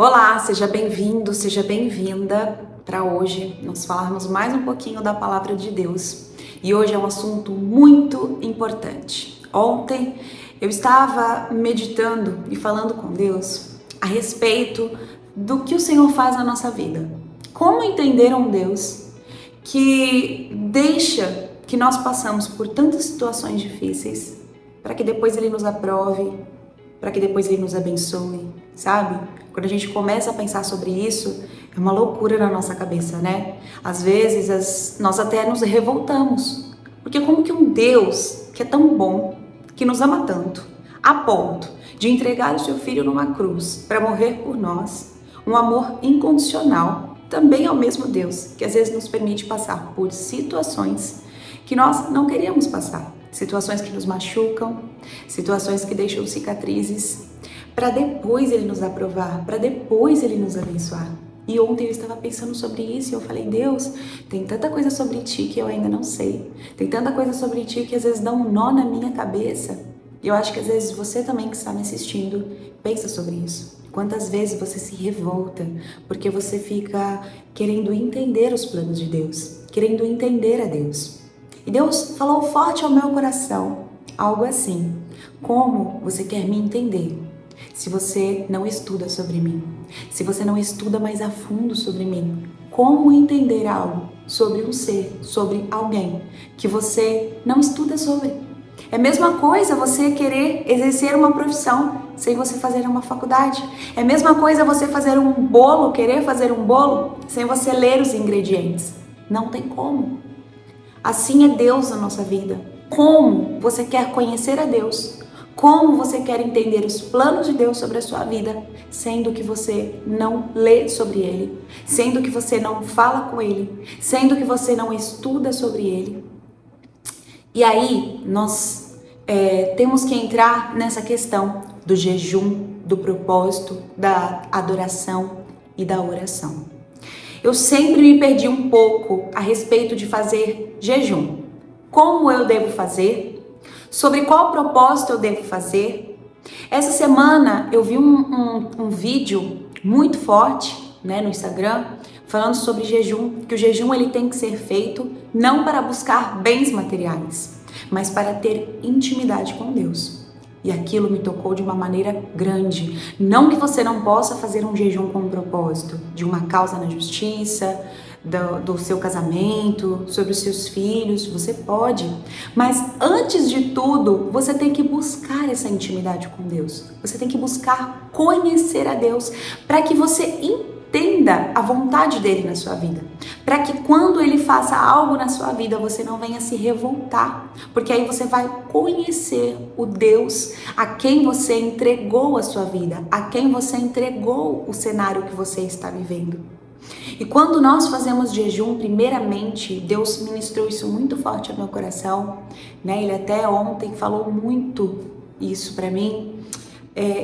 Olá, seja bem-vindo, seja bem-vinda para hoje nós falarmos mais um pouquinho da palavra de Deus. E hoje é um assunto muito importante. Ontem eu estava meditando e falando com Deus a respeito do que o Senhor faz na nossa vida. Como entender um Deus que deixa que nós passamos por tantas situações difíceis para que depois Ele nos aprove, para que depois Ele nos abençoe, sabe? Quando a gente começa a pensar sobre isso, é uma loucura na nossa cabeça, né? Às vezes nós até nos revoltamos, porque como que um Deus que é tão bom, que nos ama tanto, a ponto de entregar o seu Filho numa cruz para morrer por nós, um amor incondicional, também é o mesmo Deus que às vezes nos permite passar por situações que nós não queríamos passar. Situações que nos machucam, situações que deixam cicatrizes, para depois Ele nos aprovar, para depois Ele nos abençoar. E ontem eu estava pensando sobre isso e eu falei, Deus, tem tanta coisa sobre Ti que eu ainda não sei. Tem tanta coisa sobre Ti que às vezes dá um nó na minha cabeça. E eu acho que às vezes você também que está me assistindo, pensa sobre isso. Quantas vezes você se revolta porque você fica querendo entender os planos de Deus, querendo entender a Deus. E Deus falou forte ao meu coração, algo assim: como você quer me entender se você não estuda sobre mim? Se você não estuda mais a fundo sobre mim? Como entender algo sobre um ser, sobre alguém que você não estuda sobre? É a mesma coisa você querer exercer uma profissão sem você fazer uma faculdade. É a mesma coisa você fazer um bolo, querer fazer um bolo sem você ler os ingredientes. Não tem como. Assim é Deus na nossa vida. Como você quer conhecer a Deus? Como você quer entender os planos de Deus sobre a sua vida, sendo que você não lê sobre Ele, sendo que você não fala com Ele, sendo que você não estuda sobre Ele? E aí nós temos que entrar nessa questão do jejum, do propósito, da adoração e da oração. Eu sempre me perdi um pouco a respeito de fazer jejum. Como eu devo fazer? Sobre qual propósito eu devo fazer? Essa semana eu vi um vídeo muito forte, né, no Instagram, falando sobre jejum, que o jejum ele tem que ser feito não para buscar bens materiais, mas para ter intimidade com Deus. E aquilo me tocou de uma maneira grande. Não que você não possa fazer um jejum com um propósito, de uma causa na justiça, do seu casamento, sobre os seus filhos, você pode. Mas antes de tudo, você tem que buscar essa intimidade com Deus. Você tem que buscar conhecer a Deus, para que você entenda a vontade dele na sua vida. Para que quando ele faça algo na sua vida, você não venha se revoltar. Porque aí você vai conhecer o Deus a quem você entregou a sua vida, a quem você entregou o cenário que você está vivendo. E quando nós fazemos jejum, primeiramente, Deus ministrou isso muito forte ao meu coração, né? Ele até ontem falou muito isso para mim.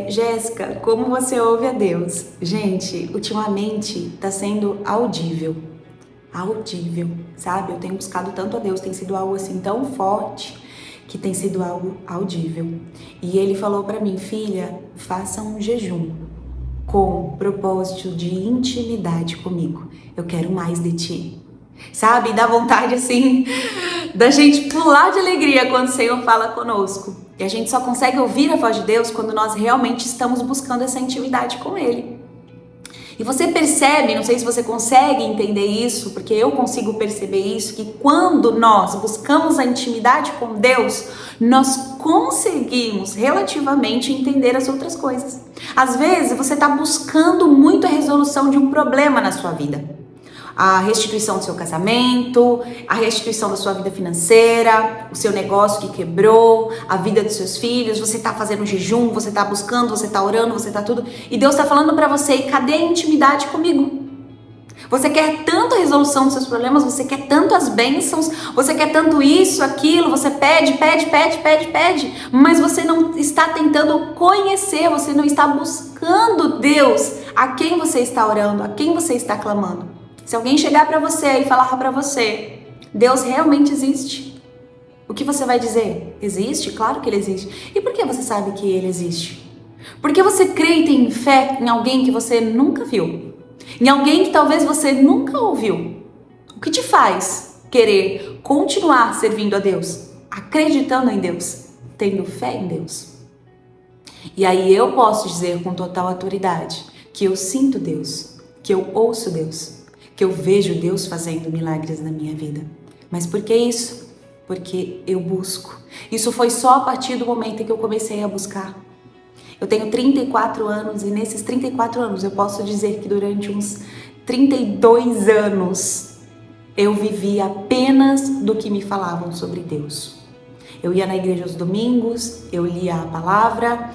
Jéssica, como você ouve a Deus? Gente, ultimamente tá sendo audível, sabe? Eu tenho buscado tanto a Deus, tem sido algo assim tão forte que tem sido algo audível. E ele falou para mim, filha, faça um jejum com propósito de intimidade comigo. Eu quero mais de ti. Sabe? Dá vontade assim da gente pular de alegria quando o Senhor fala conosco. E a gente só consegue ouvir a voz de Deus quando nós realmente estamos buscando essa intimidade com Ele. E você percebe, não sei se você consegue entender isso, porque eu consigo perceber isso, que quando nós buscamos a intimidade com Deus, nós conseguimos relativamente entender as outras coisas. Às vezes você está buscando muito a resolução de um problema na sua vida. A restituição do seu casamento, a restituição da sua vida financeira, o seu negócio que quebrou, a vida dos seus filhos, você tá fazendo jejum, você tá buscando, você tá orando, você tá tudo, e Deus tá falando pra você, e cadê a intimidade comigo? Você quer tanto a resolução dos seus problemas, você quer tanto as bênçãos, você quer tanto isso, aquilo, você pede, mas você não está tentando conhecer, você não está buscando Deus, a quem você está orando, a quem você está clamando. Se alguém chegar para você e falar para você, Deus realmente existe, o que você vai dizer? Existe? Claro que ele existe. E por que você sabe que ele existe? Porque você crê e tem fé em alguém que você nunca viu, em alguém que talvez você nunca ouviu. O que te faz querer continuar servindo a Deus, acreditando em Deus, tendo fé em Deus? E aí eu posso dizer com total autoridade que eu sinto Deus, que eu ouço Deus, que eu vejo Deus fazendo milagres na minha vida. Mas por que isso? Porque eu busco. Isso foi só a partir do momento em que eu comecei a buscar. Eu tenho 34 anos e nesses 34 anos eu posso dizer que durante uns 32 anos eu vivi apenas do que me falavam sobre Deus. Eu ia na igreja aos domingos, eu lia a palavra,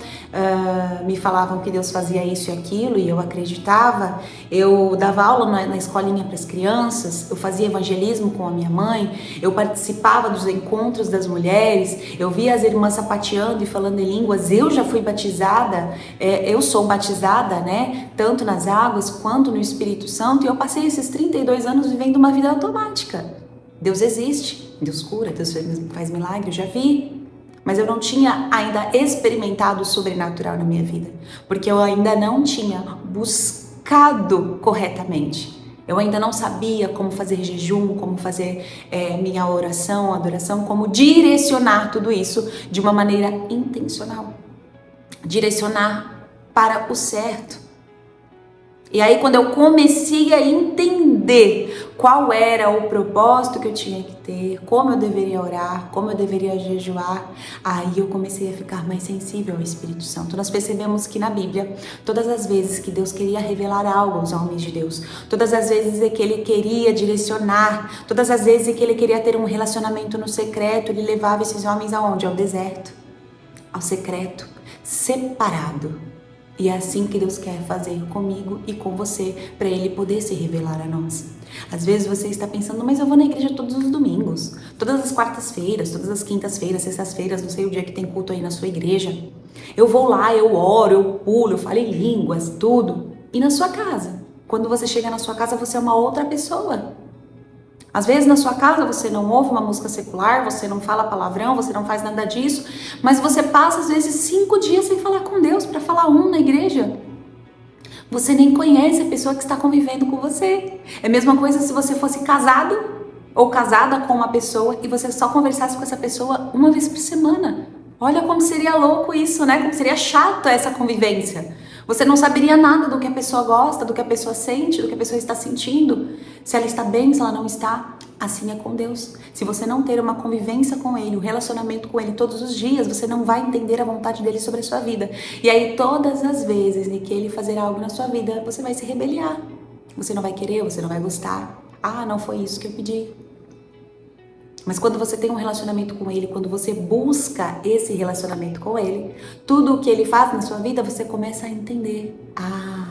me falavam que Deus fazia isso e aquilo e eu acreditava. Eu dava aula na escolinha para as crianças, eu fazia evangelismo com a minha mãe, eu participava dos encontros das mulheres, eu via as irmãs sapateando e falando em línguas. Eu já fui batizada, eu sou batizada, né? Tanto nas águas quanto no Espírito Santo, e eu passei esses 32 anos vivendo uma vida automática. Deus existe, Deus cura, Deus faz milagre, eu já vi. Mas eu não tinha ainda experimentado o sobrenatural na minha vida, porque eu ainda não tinha buscado corretamente. Eu ainda não sabia como fazer jejum, como fazer minha oração, adoração, como direcionar tudo isso de uma maneira intencional. Direcionar para o certo. E aí quando eu comecei a entender qual era o propósito que eu tinha que ter, como eu deveria orar, como eu deveria jejuar, aí eu comecei a ficar mais sensível ao Espírito Santo. Nós percebemos que na Bíblia, todas as vezes que Deus queria revelar algo aos homens de Deus, todas as vezes que Ele queria direcionar, todas as vezes que Ele queria ter um relacionamento no secreto, Ele levava esses homens aonde? Ao deserto, ao secreto, separado. E é assim que Deus quer fazer comigo e com você, para Ele poder se revelar a nós. Às vezes você está pensando, mas eu vou na igreja todos os domingos, todas as quartas-feiras, todas as quintas-feiras, sextas-feiras, não sei o dia que tem culto aí na sua igreja. Eu vou lá, eu oro, eu pulo, eu falo em línguas, tudo. E na sua casa? Quando você chega na sua casa, você é uma outra pessoa. Às vezes na sua casa você não ouve uma música secular, você não fala palavrão, você não faz nada disso, mas você passa às vezes 5 dias sem falar com Deus para falar na igreja. Você nem conhece a pessoa que está convivendo com você. É a mesma coisa se você fosse casado ou casada com uma pessoa e você só conversasse com essa pessoa uma vez por semana. Olha como seria louco isso, né? Como seria chato essa convivência. Você não saberia nada do que a pessoa gosta, do que a pessoa sente, do que a pessoa está sentindo. Se ela está bem, se ela não está. Assim é com Deus. Se você não ter uma convivência com Ele, um relacionamento com Ele todos os dias, você não vai entender a vontade dEle sobre a sua vida. E aí todas as vezes em que Ele fazer algo na sua vida, você vai se rebeliar. Você não vai querer, você não vai gostar. Ah, não foi isso que eu pedi. Mas quando você tem um relacionamento com Ele, quando você busca esse relacionamento com Ele, tudo o que Ele faz na sua vida, você começa a entender. Ah,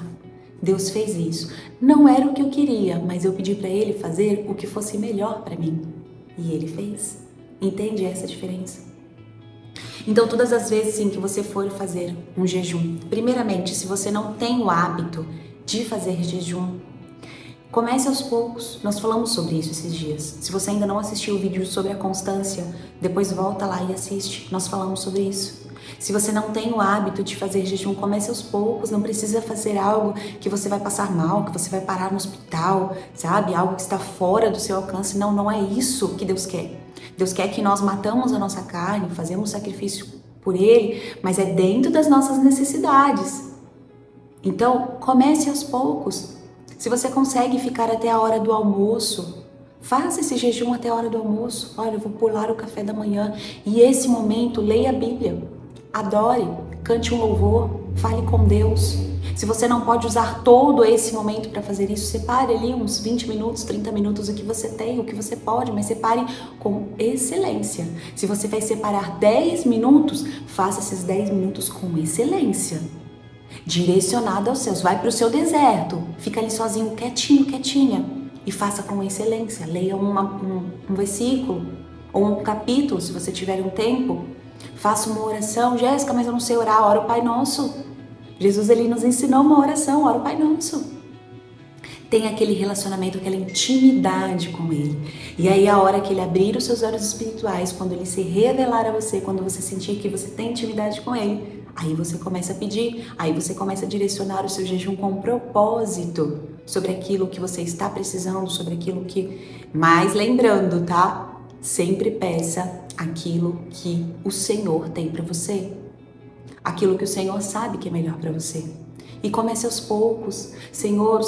Deus fez isso. Não era o que eu queria, mas eu pedi para Ele fazer o que fosse melhor para mim. E Ele fez. Entende essa diferença? Então, todas as vezes em que você for fazer um jejum, primeiramente, se você não tem o hábito de fazer jejum, comece aos poucos. Nós falamos sobre isso esses dias. Se você ainda não assistiu o vídeo sobre a constância, depois volta lá e assiste. Nós falamos sobre isso. Se você não tem o hábito de fazer jejum, comece aos poucos. Não precisa fazer algo que você vai passar mal, que você vai parar no hospital, sabe? Algo que está fora do seu alcance. Não, não é isso que Deus quer. Deus quer que nós matamos a nossa carne, fazemos sacrifício por Ele, mas é dentro das nossas necessidades. Então, comece aos poucos. Se você consegue ficar até a hora do almoço, faça esse jejum até a hora do almoço. Olha, eu vou pular o café da manhã e esse momento, leia a Bíblia, adore, cante um louvor, fale com Deus. Se você não pode usar todo esse momento para fazer isso, separe ali uns 20 minutos, 30 minutos, o que você tem, o que você pode, mas separe com excelência. Se você vai separar 10 minutos, faça esses 10 minutos com excelência. Direcionado aos céus, vai para o seu deserto, fica ali sozinho, quietinho, quietinha e faça com excelência. Leia um versículo ou um capítulo, se você tiver um tempo. Faça uma oração. Jéssica, mas eu não sei orar. Ora o Pai Nosso. Jesus, Ele nos ensinou uma oração. Ora o Pai Nosso. Tenha aquele relacionamento, aquela intimidade com Ele. E aí a hora que Ele abrir os seus olhos espirituais, quando Ele se revelar a você, quando você sentir que você tem intimidade com Ele, Aí você começa a pedir, aí você começa a direcionar o seu jejum com propósito sobre aquilo que você está precisando, sobre aquilo que... Mas lembrando, tá? Sempre peça aquilo que o Senhor tem para você. Aquilo que o Senhor sabe que é melhor para você. E comece aos poucos. Senhor,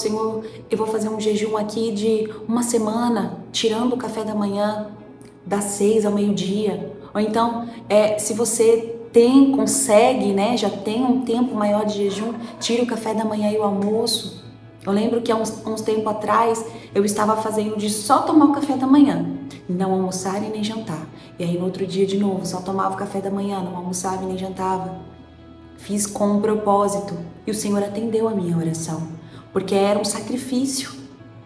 eu vou fazer um jejum aqui de uma semana, tirando o café da manhã, das 6 ao meio-dia. Ou então, se você consegue, né, já tem um tempo maior de jejum, tire o café da manhã e o almoço. Eu lembro que há uns tempo atrás, eu estava fazendo de só tomar o café da manhã, não almoçar e nem jantar. E aí no outro dia de novo, só tomava o café da manhã, não almoçava e nem jantava. Fiz com um propósito e o Senhor atendeu a minha oração, porque era um sacrifício.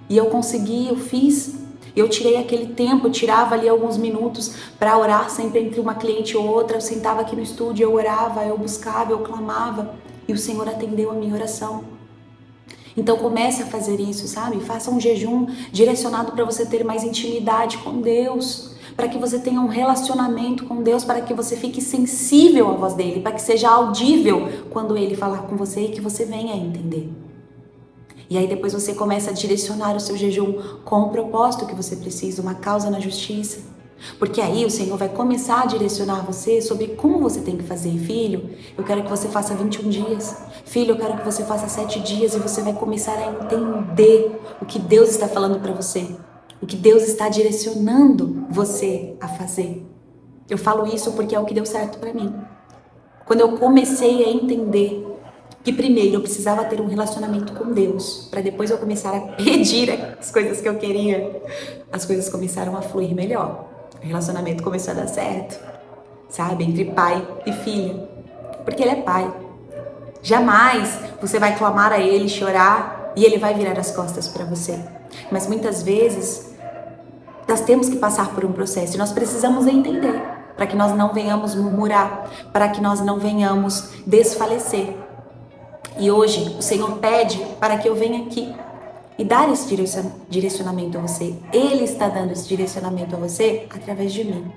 E eu consegui, eu fiz. Eu tirei aquele tempo, eu tirava ali alguns minutos para orar sempre entre uma cliente ou outra. Eu sentava aqui no estúdio, eu orava, eu buscava, eu clamava e o Senhor atendeu a minha oração. Então comece a fazer isso, sabe? Faça um jejum direcionado para você ter mais intimidade com Deus, para que você tenha um relacionamento com Deus, para que você fique sensível à voz dele, para que seja audível quando ele falar com você e que você venha a entender. E aí depois você começa a direcionar o seu jejum com o propósito que você precisa, uma causa na justiça. Porque aí o Senhor vai começar a direcionar você sobre como você tem que fazer. Filho, eu quero que você faça 21 dias. Filho, eu quero que você faça 7 dias. E você vai começar a entender o que Deus está falando para você. O que Deus está direcionando você a fazer. Eu falo isso porque é o que deu certo para mim. Quando eu comecei a entender que primeiro eu precisava ter um relacionamento com Deus, para depois eu começar a pedir as coisas que eu queria, as coisas começaram a fluir melhor. O relacionamento começou a dar certo, sabe? Entre pai e filha. Porque ele é pai. Jamais você vai clamar a ele, chorar e ele vai virar as costas para você. Mas muitas vezes nós temos que passar por um processo e nós precisamos entender para que nós não venhamos murmurar, para que nós não venhamos desfalecer. E hoje o Senhor pede para que eu venha aqui e dar esse direcionamento a você. Ele está dando esse direcionamento a você através de mim.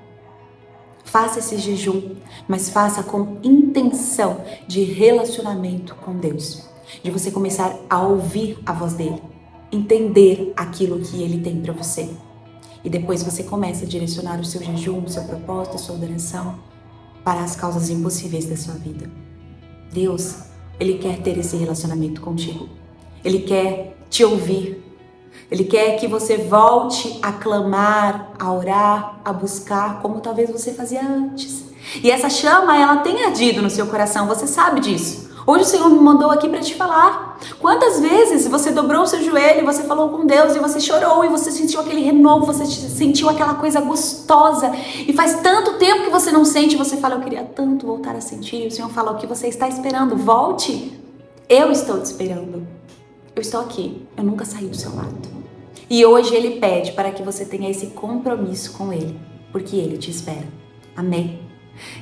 Faça esse jejum, mas faça com intenção de relacionamento com Deus. De você começar a ouvir a voz dele, entender aquilo que ele tem para você. E depois você começa a direcionar o seu jejum, o seu propósito, a sua adoração para as causas impossíveis da sua vida. Deus, ele quer ter esse relacionamento contigo. Ele quer te ouvir. Ele quer que você volte a clamar, a orar, a buscar, como talvez você fazia antes. E essa chama, ela tem ardido no seu coração, você sabe disso. Hoje o Senhor me mandou aqui para te falar. Quantas vezes você dobrou o seu joelho, você falou com Deus e você chorou e você sentiu aquele renovo, você sentiu aquela coisa gostosa. E faz tanto tempo que você não sente, você fala, eu queria tanto voltar a sentir. E o Senhor fala, o que você está esperando? Volte. Eu estou te esperando. Eu estou aqui, eu nunca saí do seu lado. E hoje Ele pede para que você tenha esse compromisso com Ele, porque Ele te espera. Amém?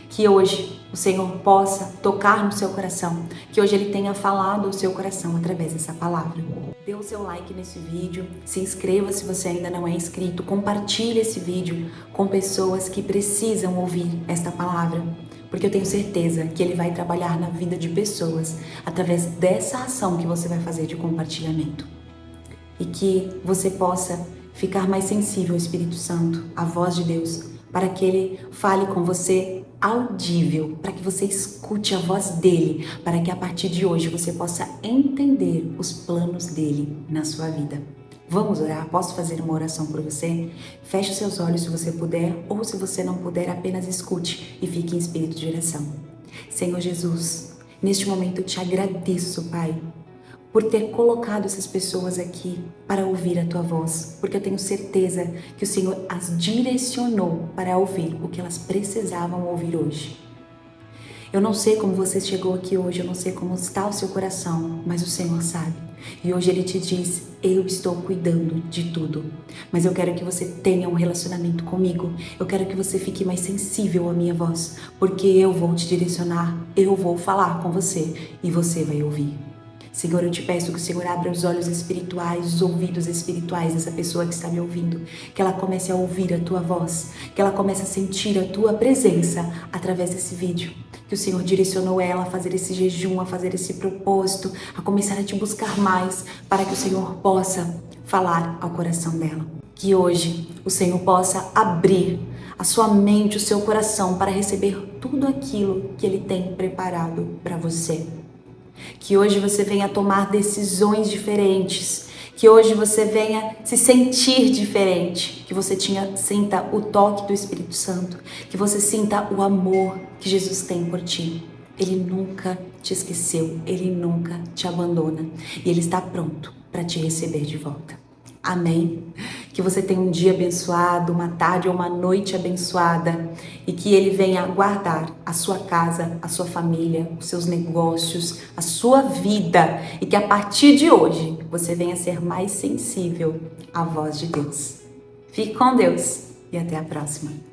Que hoje o Senhor possa tocar no seu coração, que hoje Ele tenha falado ao seu coração através dessa palavra. Dê o seu like nesse vídeo, se inscreva se você ainda não é inscrito, compartilhe esse vídeo com pessoas que precisam ouvir esta palavra. Porque eu tenho certeza que Ele vai trabalhar na vida de pessoas através dessa ação que você vai fazer de compartilhamento. E que você possa ficar mais sensível ao Espírito Santo, à voz de Deus, para que Ele fale com você audível, para que você escute a voz dEle, para que a partir de hoje você possa entender os planos dEle na sua vida. Vamos orar? Posso fazer uma oração por você? Feche os seus olhos se você puder, ou se você não puder, apenas escute e fique em espírito de oração. Senhor Jesus, neste momento eu te agradeço, Pai, por ter colocado essas pessoas aqui para ouvir a Tua voz, porque eu tenho certeza que o Senhor as direcionou para ouvir o que elas precisavam ouvir hoje. Eu não sei como você chegou aqui hoje, eu não sei como está o seu coração, mas o Senhor sabe. E hoje Ele te diz, eu estou cuidando de tudo, mas eu quero que você tenha um relacionamento comigo, eu quero que você fique mais sensível à minha voz, porque eu vou te direcionar, eu vou falar com você e você vai ouvir. Senhor, eu te peço que o Senhor abra os olhos espirituais, os ouvidos espirituais dessa pessoa que está me ouvindo, que ela comece a ouvir a Tua voz, que ela comece a sentir a Tua presença através desse vídeo, que o Senhor direcionou ela a fazer esse jejum, a fazer esse propósito, a começar a te buscar mais, para que o Senhor possa falar ao coração dela. Que hoje o Senhor possa abrir a sua mente, o seu coração, para receber tudo aquilo que Ele tem preparado para você. Que hoje você venha tomar decisões diferentes, que hoje você venha se sentir diferente, que você sinta o toque do Espírito Santo, que você sinta o amor que Jesus tem por ti. Ele nunca te esqueceu, Ele nunca te abandona e Ele está pronto para te receber de volta. Amém? Que você tenha um dia abençoado, uma tarde ou uma noite abençoada e que Ele venha guardar a sua casa, a sua família, os seus negócios, a sua vida e que a partir de hoje você venha ser mais sensível à voz de Deus. Fique com Deus e até a próxima.